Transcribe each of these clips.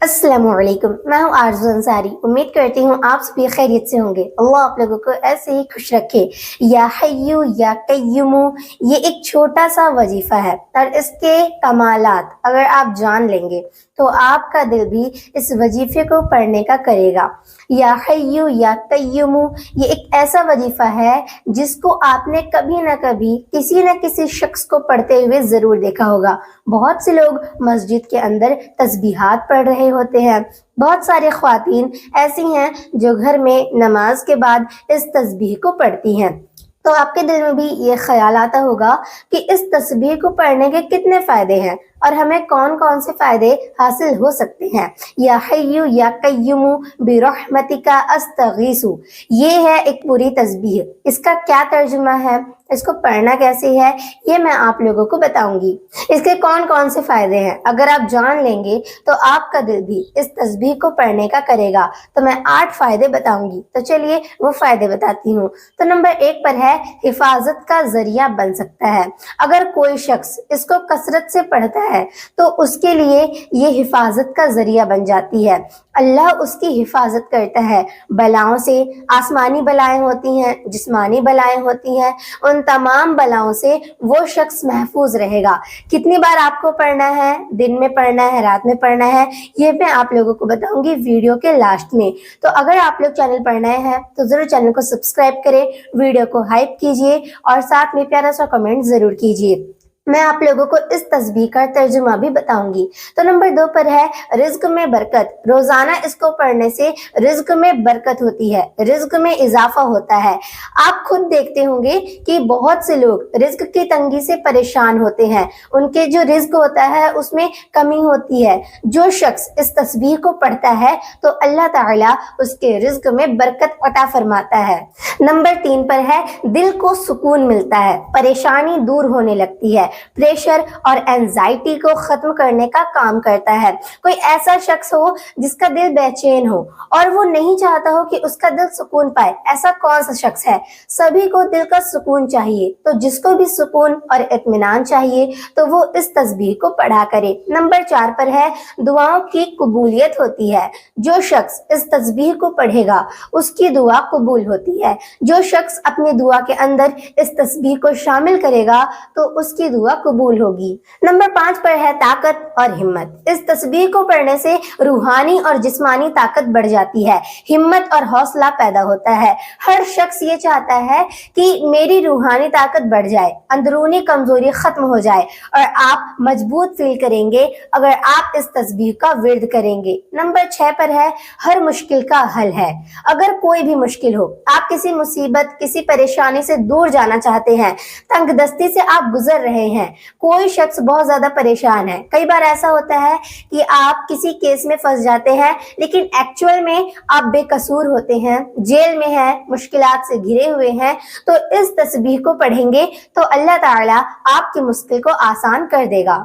अस्सलाम वालेकुम। मैं हूँ आरज़ू अंसारी। उम्मीद करती हूँ आप सभी खैरियत से होंगे। अल्लाह आप लोगों को ऐसे ही खुश रखे। या हय्यू या कय्यूमु, ये एक छोटा सा वजीफा है और इसके कमालात अगर आप जान लेंगे तो आपका दिल भी इस वजीफे को पढ़ने का करेगा। या हय्यू या कय्यूमु, ये एक ऐसा वजीफा है जिसको आपने कभी ना कभी किसी न किसी शख्स को पढ़ते हुए ज़रूर देखा होगा। बहुत से लोग मस्जिद के अंदर तस्बीहात पढ़ रहे होते हैं। बहुत सारे ख्वातीन ऐसी हैं जो घर में नमाज के बाद इस तस्बीह को पढ़ती हैं। तो आपके दिल में भी ये ख्याल आता होगा कि इस तस्बीह को पढ़ने के कितने फ़ायदे हैं और हमें कौन कौन से फ़ायदे हासिल हो सकते हैं। या हय्यू या कय्यूमु बिरहमतिका अस्तगीसु, ये है एक पूरी तस्बीह। इसका क्या तर्जुमा है, इसको पढ़ना कैसे है, ये मैं आप लोगों को बताऊंगी। इसके कौन कौन से फ़ायदे हैं अगर आप जान लेंगे तो आपका दिल भी इस तस्बीह को पढ़ने का करेगा। तो मैं 8 फ़ायदे बताऊंगी। तो चलिए वो फ़ायदे बताती हूँ। तो नंबर 1 पर है हिफाजत का ज़रिया बन सकता है। अगर कोई शख्स इसको कसरत से पढ़ता है तो उसके लिए ये हिफाजत का ज़रिया बन जाती है। अल्लाह उसकी हिफाजत करता है बलाओं से। आसमानी बलाएं होती हैं, जिस्मानी बलाएं होती हैं, उन तमाम बलाओं से वो शख्स महफूज रहेगा। कितनी बार आपको पढ़ना है, दिन में पढ़ना है, रात में पढ़ना है, ये मैं आप लोगों को बताऊंगी वीडियो के लास्ट में। तो अगर आप लोग चैनल पर नए हैं तो ज़रूर चैनल को सब्सक्राइब करें, वीडियो को हाइप कीजिए और साथ में प्यारा सा कमेंट ज़रूर कीजिए। मैं आप लोगों को इस तस्बीह का तर्जुमा भी बताऊंगी। तो नंबर 2 पर है रिज्क में बरकत। रोजाना इसको पढ़ने से रिज्क में बरकत होती है, रिज्क में इजाफा होता है। आप खुद देखते होंगे कि बहुत से लोग रिज्क की तंगी से परेशान होते हैं, उनके जो रिज्क होता है उसमें कमी होती है। जो शख्स इस तस्बीह को पढ़ता है तो अल्लाह ताला उसके रिज्क में बरकत अता फरमाता है। नंबर 3 पर है दिल को सुकून मिलता है, परेशानी दूर होने लगती है, प्रेशर और एंजाइटी को खत्म करने का काम करता है। कोई ऐसा शख्स हो जिसका दिल बेचैन हो और वो नहीं चाहता हो कि उसका दिल सुकून पाए, ऐसा कौन सा शख्स है? सभी को दिल का सुकून चाहिए। तो जिसको भी सुकून और इत्मीनान चाहिए तो वो इस तस्बीह को पढ़ा करे। नंबर 4 पर है दुआओं की कबूलियत होती है। जो शख्स इस तस्बीह को पढ़ेगा उसकी दुआ कबूल होती है। जो शख्स अपनी दुआ के अंदर इस तस्बीह को शामिल करेगा तो उसकी दुआ कबूल होगी। नंबर 5 पर है ताकत और हिम्मत। इस तस्बीह को पढ़ने से रूहानी और जिस्मानी ताकत बढ़ जाती है, हिम्मत और हौसला पैदा होता है। हर शख्स ये चाहता है कि मेरी रूहानी ताकत बढ़ जाए, अंदरूनी कमजोरी खत्म हो जाए और आप मजबूत फील करेंगे अगर आप इस तस्बीह का विर्द करेंगे। नंबर 6 पर है हर मुश्किल का हल है। अगर कोई भी मुश्किल हो, आप किसी मुसीबत, किसी परेशानी से दूर जाना चाहते हैं, तंगदस्ती से आप गुजर रहे हैं, कोई शख्स बहुत ज्यादा परेशान है। कई बार ऐसा होता है कि आप किसी केस में फंस जाते हैं लेकिन एक्चुअल में आप बेकसूर होते हैं, जेल में हैं, मुश्किलात से घिरे हुए हैं। तो इस तस्बीह को पढ़ेंगे तो अल्लाह ताला आपकी मुश्किल को आसान कर देगा।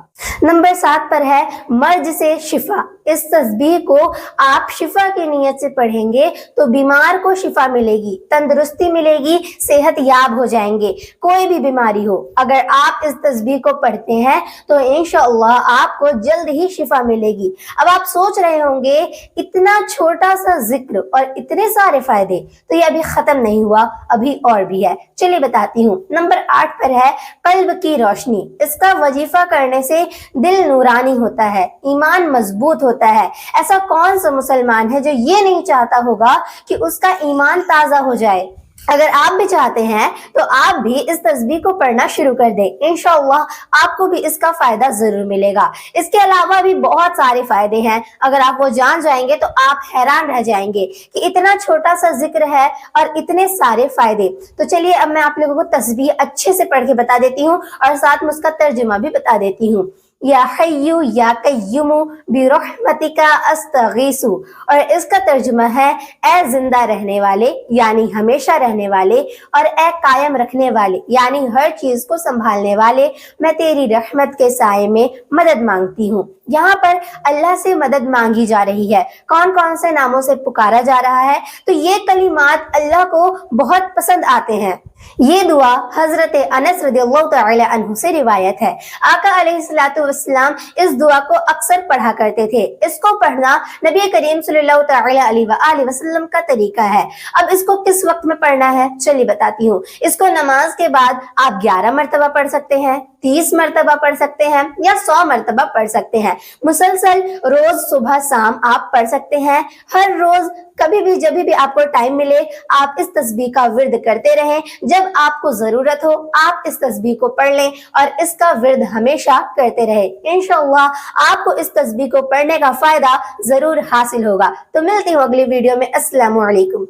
नंबर 7 पर है मर्ज से शिफा। इस तस्बीह को आप शिफा की नीयत से पढ़ेंगे तो बीमार को शिफा मिलेगी, तंदुरुस्ती मिलेगी, सेहत याब हो जाएंगे। कोई भी बीमारी हो, अगर आप इस तस्बीह को पढ़ते हैं तो इंशाअल्लाह आपको जल्द ही शिफा मिलेगी। अब आप सोच रहे होंगे इतना छोटा सा जिक्र और इतने सारे फायदे, तो ये अभी खत्म नहीं हुआ, अभी और भी है। चलिए बताती हूँ। नंबर 8 पर है कल्ब की रोशनी। इसका वजीफा करने से दिल नूरानी होता है, ईमान मजबूत होता है। ऐसा कौन सा मुसलमान है जो ये नहीं चाहता होगा कि उसका ईमान ताजा हो जाए? अगर आप भी चाहते हैं तो आप भी इस तस्बीह को पढ़ना शुरू कर दें, इंशाअल्लाह आपको भी इसका फायदा जरूर मिलेगा। इसके अलावा भी बहुत सारे फायदे हैं, अगर आप वो जान जाएंगे तो आप हैरान रह जाएंगे कि इतना छोटा सा जिक्र है और इतने सारे फायदे। तो चलिए अब मैं आप लोगों को तस्बीह अच्छे से पढ़ के बता देती हूँ और साथ में उसका तर्जुमा भी बता देती हूँ। या हय्यू या कय्यूमु बिरहमतिका अस्तगीसु, और इसका तर्जुमा है ए जिंदा रहने वाले यानी हमेशा रहने वाले, और ए कायम रखने वाले यानी हर चीज को संभालने वाले, मैं तेरी रहमत के साए में मदद मांगती हूँ। यहाँ पर अल्लाह से मदद मांगी जा रही है। कौन कौन से नामों से पुकारा जा रहा है? तो ये कलिमात अल्लाह को बहुत पसंद आते हैं। ये दुआ हजरत अनस रदियल्लाहु तआला अन्हु से रिवायत है। आका अलैहिस्सलातु वस्सलाम इस दुआ को अक्सर पढ़ा करते थे। इसको पढ़ना नबी करीम सल्लल्लाहु तआला अलैहि वसल्लम का तरीका है। अब इसको किस वक्त में पढ़ना है, चलिए बताती हूँ। इसको नमाज के बाद आप 11 मरतबा पढ़ सकते हैं, 30 मरतबा पढ़ सकते हैं या 100 मरतबा पढ़ सकते हैं। मुसलसल रोज सुबह शाम आप पढ़ सकते हैं। हर रोज कभी भी जब भी आपको टाइम मिले आप इस तस्बीह का विर्द करते रहें। जब आपको जरूरत हो आप इस तस्बीह को पढ़ लें और इसका विर्द हमेशा करते रहें। इंशाअल्लाह आपको इस तस्बीह को पढ़ने का फायदा जरूर हासिल होगा। तो मिलती हूँ अगली वीडियो में। अस्सलामु अलैकुम।